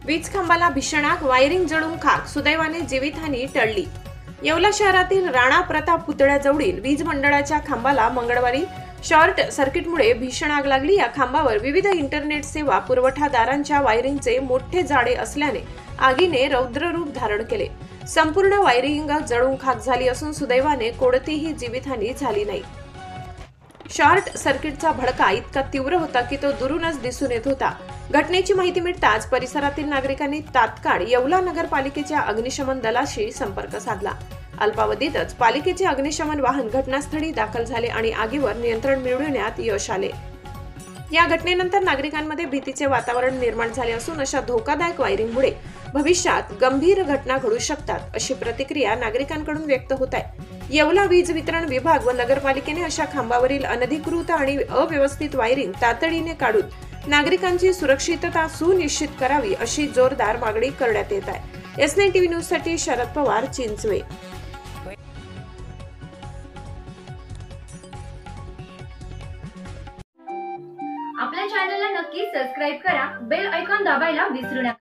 वीज खांबाला भीषण आग, वायरिंग जळून खाक, सुदैवाने जीवितहानी टळली। येवला शहरातील राणा प्रताप पुतळ्याजवळील वीज मंडळाच्या खांबाला मंगळवारी शॉर्ट सर्किटमुळे भीषण आग लागली। या खांबावर विविध इंटरनेट सेवा पुरवठादारांच्या वायरिंगचे मोठे जाळे असल्याने आगीने रौद्र रूप धारण केले। संपूर्ण वायरिंग जळून खाक झाली असून सुदैवाने कोणतीही जीवितहानी झाली नाही। शॉर्ट सर्किटचा भडका इतका तीव्र होता की तो दुरूनच दिसून येत होता। घटनेची माहिती मिळताच परिसरातील नागरिकांनी तात्काळ येवला नगरपालिकेच्या अग्निशमन दलाशी संपर्क साधला। अल्पावधीतच पालिकेचे अग्निशमन वाहन घटनास्थळी दाखल झाले आणि आगीवर नियंत्रण मिळवण्यात यश आले। या घटनेनंतर नागरिकांमध्ये भीतीचे वातावरण निर्माण झाले असून अशा धोकादायक वायरिंगमुळे भविष्यात गंभीर घटना घडू शकतात अशी प्रतिक्रिया नागरिकांकडून व्यक्त होत आहे। येवला वीज वितरण विभाग व नगरपालिकेने अशा खांबावरील अनधिकृत आणि अव्यवस्थित वायरिंग तातडीने काढून नागरिकांची सुरक्षितता सुनिश्चित करावी अशी जोरदार मागणी करण्यात येत आहे। S9 TV न्यूज साठी शरद पवार, चिंचवे। आपल्या चॅनलला नक्की सबस्क्राइब करा, बेल आयकॉन दाबायला विसरू नका।